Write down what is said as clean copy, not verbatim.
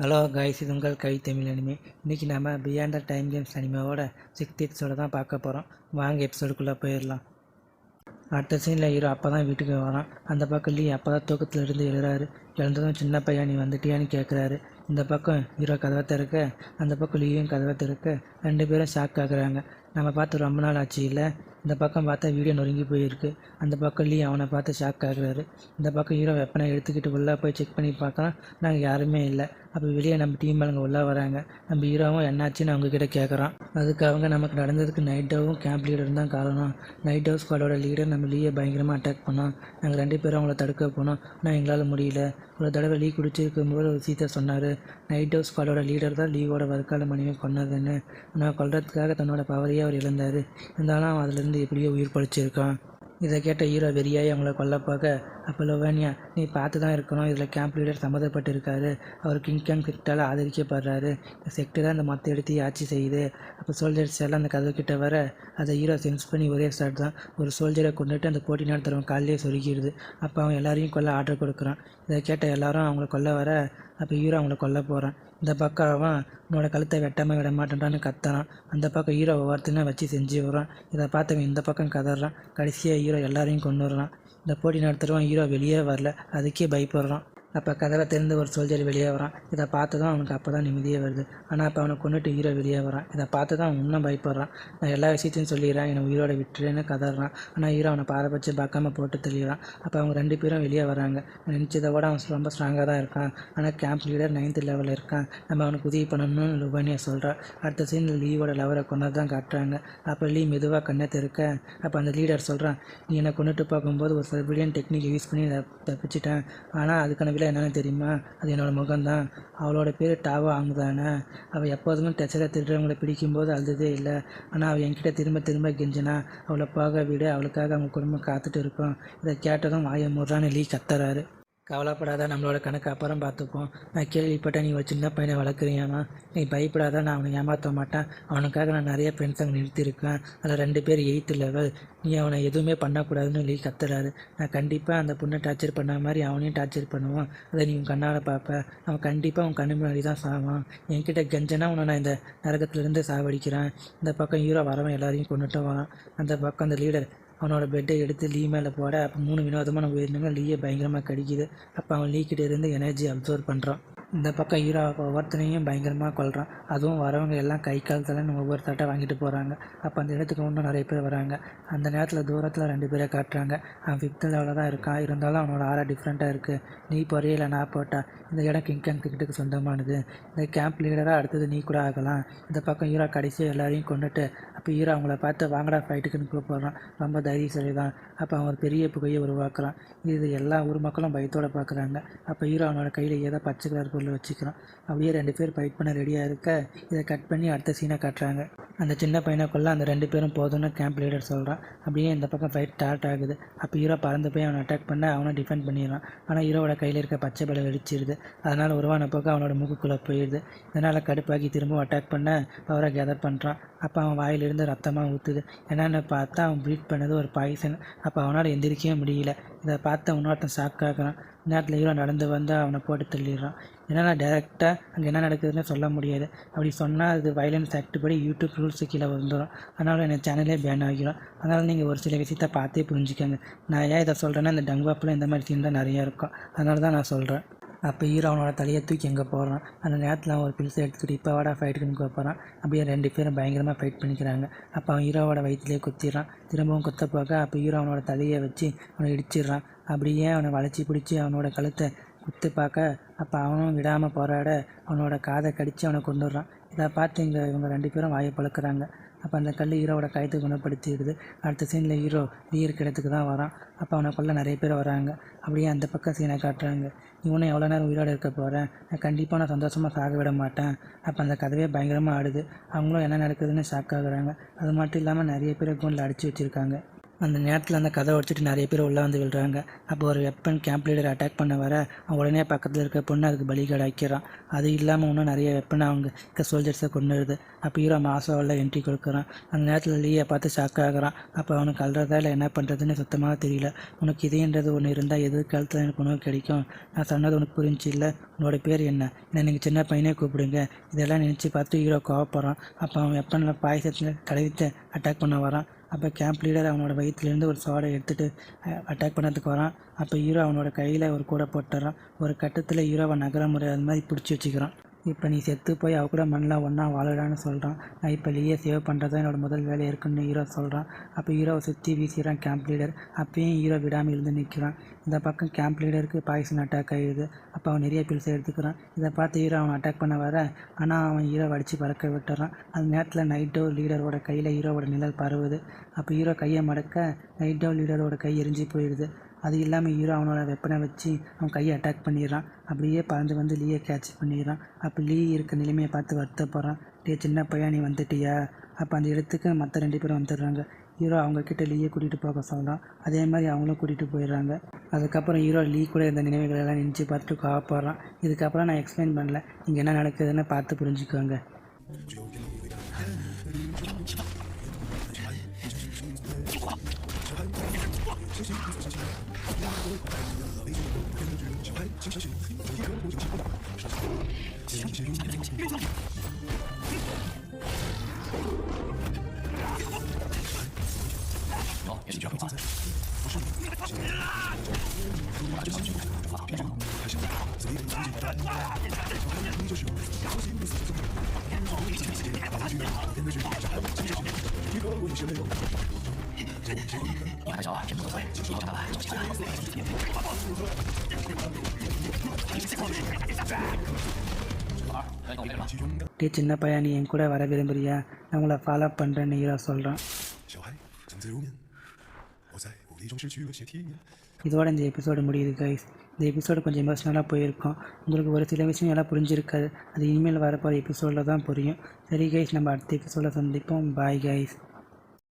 Hello guys, இது உங்கள் கை Tamil anime. இன்றைக்கி நம்ம பியாண்ட் த டைம் கேம்ஸ் அனிமேவோட 6th எபிசோட தான் பார்க்க போகிறோம். வாங்க எபிசோடுக்குள்ளே போயிடலாம். அடுத்த சீனில் ஹீரோ அப்போ தான் வீட்டுக்கு வரான். அந்த பக்கம் லீ அப்போ தான் தூக்கத்தில் இருந்து எழுறாரு. எழுந்ததும் சின்ன பையன் நீ வந்துட்டியான்னு கேட்குறாரு. இந்த பக்கம் ஹீரோ கதவை திறக்க, அந்த பக்கம் லீயும் கதவை திறக்க, ரெண்டு பேரும் ஷாக் ஆகுறாங்க. நம்ம பார்த்து ரொம்ப நாள் ஆச்சு இல்லை. இந்த பக்கம் பார்த்தா வீடியோ நொறுங்கி போயிருக்கு. அந்த பக்கம் லீ அவனை பார்த்து ஷாக் ஆகுறாரு. இந்த பக்கம் ஹீரோ வெப்பனை எடுத்துக்கிட்டு உள்ளே போய் செக் பண்ணி பார்க்கலாம். நாங்கள் யாருமே இல்லை. அப்போ வெளியே நம்ம டீம் மேலே உள்ளே வராங்க. நம்ம ஹீரோவும் என்னாச்சுன்னு அவங்கக்கிட்ட கேட்குறான். அதுக்கு அவங்க நமக்கு நடந்ததுக்கு நைட் டவும் கேம்ப் லீடர் தான் காரணம். நைட் டவ் ஸ்குவாடோட லீடர் நம்ம லீயை பயங்கரமாக அட்டாக் பண்ணோம். நாங்கள் ரெண்டு பேரும் அவங்கள தடுக்க போனோம். ஆனால் எங்களால் முடியல. ஒரு தடவை லீ குடிச்சிருக்கும்போது ஒரு விஷயத்தை சொன்னார். நைட் டவ் ஸ்குவாடோட லீடர் தான் லீவோட வர்க்கால மனைவியை கொன்னதுன்னு. ஆனால் கொல்றதுக்காக தன்னோட பவரையே அவர் இழந்தார். இருந்தாலும் அவன் அதுலேருந்து எப்படியோ உயிர் பழிச்சிருக்கான். இதை கேட்ட ஹீரோ வெறியாகி அவங்கள கொல்ல பார்க்க, அப்போ லொவானியா நீ பார்த்து தான் இருக்கணும், இதில் கேம்ப் லீடர் சம்மந்தப்பட்டிருக்காரு. அவர் கிங் செக்டால் ஆதரிக்கப்படுறாரு. இந்த செக்டர் தான் அந்த மொத்த எடுத்து ஆட்சி செய்யுது. அப்போ சோல்ஜர்ஸ் எல்லாம் அந்த கதவு கிட்ட வர அதை ஹீரோ சென்ஸ் பண்ணி ஒரே ஸ்டார்ட் தான் ஒரு சோல்ஜரை கொண்டுட்டு அந்த போட்டி நடத்துகிறவன் காலையே சொருகிடுது. அப்போ அவன் எல்லாரையும் கொல்ல ஆர்டர் கொடுக்குறான். இதை கேட்ட எல்லாரும் அவங்கள கொல்ல வர, அப்போ ஹீரோ அவங்கள கொல்ல போகிறான். இந்த பக்கம் அவன் உன்னோட கழுத்தை வெட்டாமல் விட மாட்டேன்றான்னு கத்துறான். அந்த பக்கம் ஹீரோ ஒவ்வொருத்தனையும் வச்சு செஞ்சு வரான். இதை பார்த்தவன் இந்த பக்கம் கதறான். கடைசியாக ஹீரோ எல்லாரையும் கொண்டுடுறான். இந்த போட்டி நடத்துகிறவன் ஹீரோ வெளியே வரல, அதுக்கே பயப்படுறான். அப்போ கதவை திறந்து ஒரு சோல்ஜர் வெளியே வரான். இதை பார்த்து தான் அவனுக்கு அப்போ தான் நிம்மதியே வருது. ஆனால் அப்போ அவனை கொண்டுட்டு ஹீரோ வெளியே வரான். இதை பார்த்து தான் அவன் இன்னும் பயப்படுறான். நான் எல்லா விஷயத்தையும் சொல்லிடுறேன், என்னை உயிரோட விட்டுறேன்னு கதறான். ஆனால் ஹீரோ அவனை பாரபட்சம் பார்க்காம போட்டு தெளிகிறான். அப்போ அவங்க ரெண்டு பேரும் வெளியே வராங்க. நினச்சதை விட அவன் ரொம்ப ஸ்ட்ராங்காக தான் இருக்கான். ஆனால் கேம்ப் லீடர் 9th லெவலில் இருக்கான். நம்ம அவனுக்கு உதவி பண்ணணும்னு லுபானியா சொல்கிறான். அடுத்த சீனில் லீவோட லவரை கொண்டது தான் காட்டுறாங்க. அப்போ லீ மெதுவாக கண்ணை திறக்க, அப்போ அந்த லீடர் சொல்கிறான், நீ என்னை கொண்டுட்டு பார்க்கும்போது ஒரு சர்பிலியன் டெக்னிக் யூஸ் பண்ணி தப்பிச்சிட்டேன். ஆனால் அதுக்கான என்னன்னு தெரியுமா? அது என்னோடய முகம்தான். அவளோட பேர் டாவோ ஆங்குதானே. அவள் எப்போதுமே டெச்சரை திருடுறவங்களை பிடிக்கும்போது அழுததே இல்லை. ஆனால் அவள் என்கிட்ட திரும்ப திரும்ப கெஞ்சினா அவளை போக விட, அவளுக்காக அவங்க குடும்பம் காத்துட்டு இருக்கோம். இதை கேட்டதும் வாயை மூடுறான்னு லீ கத்துறாரு. கவலைப்படாத, நம்மளோட கணக்கு அப்புறம் பார்த்துப்போம். நான் கேள்விப்பட்டேன் நீ ஒரு சின்ன பையனை வளர்க்குறியாமா. நீ பயப்படாத, நான் அவனை ஏமாற்ற மாட்டேன். அவனுக்காக நான் நிறைய ஃப்ரெண்ட்ஸ் அங்கே நிறுத்தியிருக்கேன். அதில் 2 பேர் 8th லெவல். நீ அவனை எதுவுமே பண்ணக்கூடாதுன்னு லீ கத்துறாரு. நான் கண்டிப்பாக அந்த பொண்ணை டார்ச்சர் பண்ண மாதிரி அவனையும் டார்ச்சர் பண்ணுவான். அதை நீ உன் கண்ணால் பார்ப்பேன். அவன் கண்டிப்பாக உன் கண்ணு முன்னாடி தான் சாவான். என்கிட்ட கெஞ்சனா உன்னை நான் இந்த நரகத்துலேருந்து சாவடிக்கிறேன். இந்த பக்கம் ஹீரோ வரவன் எல்லாரையும் கொண்டுட்டு வரான். அந்த பக்கம் அந்த லீடர் அவனோட பெட்டை எடுத்து லீ மேலே போட, அப்போ 3 வினோதமான உயிரினங்க லீயை பயங்கரமாக கடிக்குது. அப்போ அவன் லீக்கிட்ட இருந்து எனர்ஜி அப்சர்வ் பண்ணுறான். இந்த பக்கம் ஹீரோ ஒவ்வொருத்தனையும் பயங்கரமாக கொள்கிறான். அதுவும் வரவங்க எல்லாம் கை காலத்தில் ஒவ்வொரு தட்டை வாங்கிட்டு போகிறாங்க. அப்போ அந்த இடத்துக்கு இன்னும் நிறைய பேர் வராங்க. அந்த நேரத்தில் தூரத்தில் 2 பேரை காட்டுறாங்க. அவன் 5th லெவலில் தான் இருக்கான். இருந்தாலும் அவனோட ஆரா டிஃப்ரெண்ட்டாக இருக்குது. நீ போறியே நான் போட்டா. இந்த இடம் கிங் கிட்டக்கு சொந்தமானது. இந்த கேம்ப் லீடராக அடுத்தது நீ கூட ஆகலாம். இந்த பக்கம் ஹீரோ கடைசியாக எல்லாரையும் கொண்டுட்டு, அப்போ ஹீரோ அவங்கள பார்த்து வாங்கடா ஃபைட்டுக்குன்னு கூப்பிட்றான். ரொம்ப தைரியசாலி தான். அப்போ அவன் ஒரு பெரிய புகையை உருவாக்குறான். இது எல்லா ஊர் மக்களும் பயத்தோடு பார்க்குறாங்க. அப்போ ஹீரோ அவனோட கையில் ஏதோ பச்சை கலர் பொருள் வச்சுக்கிறான். அப்படியே 2 பேர் ஃபைட் பண்ண ரெடியாக இருக்க, இதை கட் பண்ணி அடுத்த சீனை காட்டுறாங்க. அந்த சின்ன பையனை கொள்ள அந்த 2 பேரும் போதும்னு கேம்ப் லீடர் சொல்கிறான். அப்படியே இந்த பக்கம் ஃபைட் ஸ்டார்ட் ஆகுது. அப்போ ஹீரோ பறந்து போய் அவனை அட்டாக் பண்ண அவனை டிஃபெண்ட் பண்ணிடுறான். ஆனால் ஹீரோவோட கையில் இருக்க பச்சை பலை வெடிச்சிடுது. அதனால் உருவான போக்கு அவனோட மூக்குக்குள்ளே போயிடுது. இதனால் கடுப்பாக்கி திரும்பவும் அட்டாக் பண்ண பவரை கேதர் பண்ணுறான். அப்போ அவன் வாயிலிருந்து ரத்தமாக ஊற்றுது. என்னென்னு பார்த்தா அவன் ப்ரீட் பண்ணது ஒரு பாய்சன். அப்போ அவனால் எந்திரிக்கவே முடியல. இதை பார்த்து இன்னொருத்தன் ஷாக் ஆகிறான். நேரத்தில் ஹீரோ நடந்து வந்து அவனை போட்டு தள்ளிடுறான். ஏன்னா டேரெக்டாக அங்கே என்ன நடக்குதுன்னு சொல்ல முடியாது. அப்படி சொன்னால் அது வயலன்ஸ் ஆக்ட் படி யூடியூப் ரூல்ஸு கீழே வந்துடும். அதனால் என் சேனலே பேன் ஆகிடும். அதனால் நீங்கள் ஒரு சில விஷயத்தை பார்த்தே புரிஞ்சுக்கோங்க. நான் ஏன் இதை சொல்கிறேன்னா, இந்த டங்வாப்பில் இந்த மாதிரி சீன் தான் நிறையா இருக்கும். அதனால தான் நான் சொல்கிறேன். அப்போ ஹீரோ அவனோட தலையை தூக்கி எங்கே போகிறான். அந்த நேரத்தில் அவன் ஒரு பில்ஸை எடுத்துக்கிட்டு இப்போ வாடா ஃபைட்டுக்குன்னு போகிறான். அப்படியே 2 பேரும் பயங்கரமாக ஃபைட் பண்ணிக்கிறாங்க. அப்போ அவன் ஹீரோவோட வயிற்றுலேயே குத்திடுறான். திரும்பவும் குத்த போக அப்போ ஹீரோ அவனோட தலையை வச்சு அவனை இடிச்சிடுறான். அப்படியே அவனை வளைச்சி பிடிச்சி அவனோட கழுத்தை குத்து பார்க்க, அப்போ அவனும் விடாமல் போராட அவனோட காதை கடித்து அவனை கொண்டுடுறான். இதை பார்த்து இவங்க 2 பேரும் வாயை பழக்கிறாங்க. அப்போ அந்த கல் ஹீரோவோட காயத்தை குணப்படுத்திடுது. அடுத்த சீனில் ஹீரோ லீ இருக்க இடத்துக்கு தான் வரான். அப்போ அவனை கொள்ள நிறைய பேர் வராங்க. அப்படியே அந்த பக்கம் சீனை காட்டுறாங்க. இவனும் எவ்வளோ நேரம் உயிரோடு இருக்க போகிறேன், நான் கண்டிப்பாக நான் சந்தோஷமாக சாக விட மாட்டேன். அப்போ அந்த கதவே பயங்கரமாக ஆடுது. அவங்களும் என்ன நடக்குதுன்னு ஷாக் ஆகுறாங்க. அது மட்டும் இல்லாமல் நிறைய பேர் கூண்டில் அடித்து வச்சுருக்காங்க. அந்த நேரத்தில் அந்த கதை உடச்சிட்டு நிறைய பேர் உள்ளே வந்து விழுறாங்க. அப்போ ஒரு வெப்பன் கேம்ப் லீடர் அட்டாக் பண்ண வர அவன் உடனே பக்கத்தில் இருக்க பொண்ணு அதுக்கு பலிகடை ஆக்கிறான். அது இல்லாமல் இன்னும் நிறைய வெப்பனை அவங்க இருக்க சோல்ஜர்ஸை கொண்டுடுது. அப்போ ஹீரோ மாசாவில் என்ட்ரி கொடுக்குறான். அந்த நேரத்தில் லீயை பார்த்து ஷாக் ஆகுறான். அப்போ அவனுக்கு அல்றதா இல்லை என்ன பண்ணுறதுன்னு சுத்தமாக தெரியல. உனக்கு இதேன்றது ஒன்று இருந்தால் எதிர்காலத்தில் எனக்கு உணவு கிடைக்கும். நான் சொன்னது உனக்கு புரிஞ்சு இல்லை. உன்னோட பேர் என்ன நீங்கள் சின்ன பையனே கூப்பிடுங்க. இதெல்லாம் நினச்சி பார்த்து ஹீரோ கோவப்படுறான். அப்போ அவன் வெப்பனில் பாயசத்தில் தடவிட்டு அட்டாக் பண்ண வரான். அப்போ கேம்ப் லீடர் அவனோட வயிற்றுலேருந்து ஒரு சோடை எடுத்துகிட்டு அட்டாக் பண்ணதுக்கு வரான். அப்போ ஹீரோ அவனோட கையில் ஒரு கூடை போட்டுறான். ஒரு கட்டத்தில் ஹீரோவை நகர முறை அது மாதிரி பிடிச்சி வச்சுக்கிறான். இப்போ நீ செத்து போய் அவ கூட மண்ணில் ஒன்றா வாழடான்னு சொல்கிறான். நான் இப்போ லீயை சேவ் பண்ணுறது என்னோட முதல் வேலை இருக்குன்னு ஹீரோ சொல்கிறான். அப்போ ஹீரோவை சுற்றி வீசிடுறான் கேம்ப் லீடர். அப்பயும் ஹீரோ விடாமல் இருந்து நிற்கிறான். இந்த பக்கம் கேம்ப் லீடருக்கு பாய்சன் அட்டாக் ஆகிடுது. அப்போ அவன் நிறைய பில்ஸை எடுத்துக்கிறான். இதை பார்த்து ஹீரோ அவன் அட்டாக் பண்ண வர ஆனால் அவன் ஹீரோவை அடித்து பறக்க விட்டுறான். அந்த நேரத்தில் நைட் டோர் லீடரோட கையில் ஹீரோவோட நிழல் பரவுது. அப்போ ஹீரோ கையை மடக்க நைட் டோர் லீடரோட கை எரிஞ்சு போயிடுது. அது இல்லாமல் ஹீரோ அவனோட வெப்பனை வச்சு அவன் கையை அட்டாக் பண்ணிடுறான். அப்படியே பறந்து வந்து லீயை கேட்ச் பண்ணிடுறான். அப்போ லீ இருக்க நிலைமையை பார்த்து வருத்தப்படுறான். டே சின்ன பையன் நீ வந்துட்டியா? அப்போ அந்த இடத்துக்கு மற்ற 2 பேரும் வந்துடுறாங்க. ஹீரோ அவங்கக்கிட்ட லீயை கூட்டிகிட்டு போக சொல்கிறான். அதே மாதிரி அவங்களும் கூட்டிகிட்டு போயிடுறாங்க. அதுக்கப்புறம் ஹீரோ லீ கூட இந்த நினைவுகளெல்லாம் நினச்சி பார்த்துட்டு கோவப்படுறான். இதுக்கப்புறம் நான் எக்ஸ்பிளைன் பண்ணல. நீங்கள் என்ன நடக்குதுன்னு பார்த்து புரிஞ்சுக்கோங்க. 你还小啊，天不可摧，你长大了就起来。டே சின்ன பையன் நீ என் கூட வர விரும்புறியா? நான் உங்களை ஃபாலோ பண்ணுறேன்னு ஹீரோ சொல்கிறான். இதோட இந்த எபிசோடு முடியுது கைஸ். இந்த எபிசோடு கொஞ்சம் எமோஷ்னலாக போயிருக்கோம். உங்களுக்கு ஒரு சில விஷயம் எல்லாம் புரிஞ்சிருக்காது. அது இனிமேல் வரப்போகிற எபிசோடில் தான் புரியும். சரி கைஸ், நம்ம அடுத்த எபிசோடில் சந்திப்போம். Bye guys.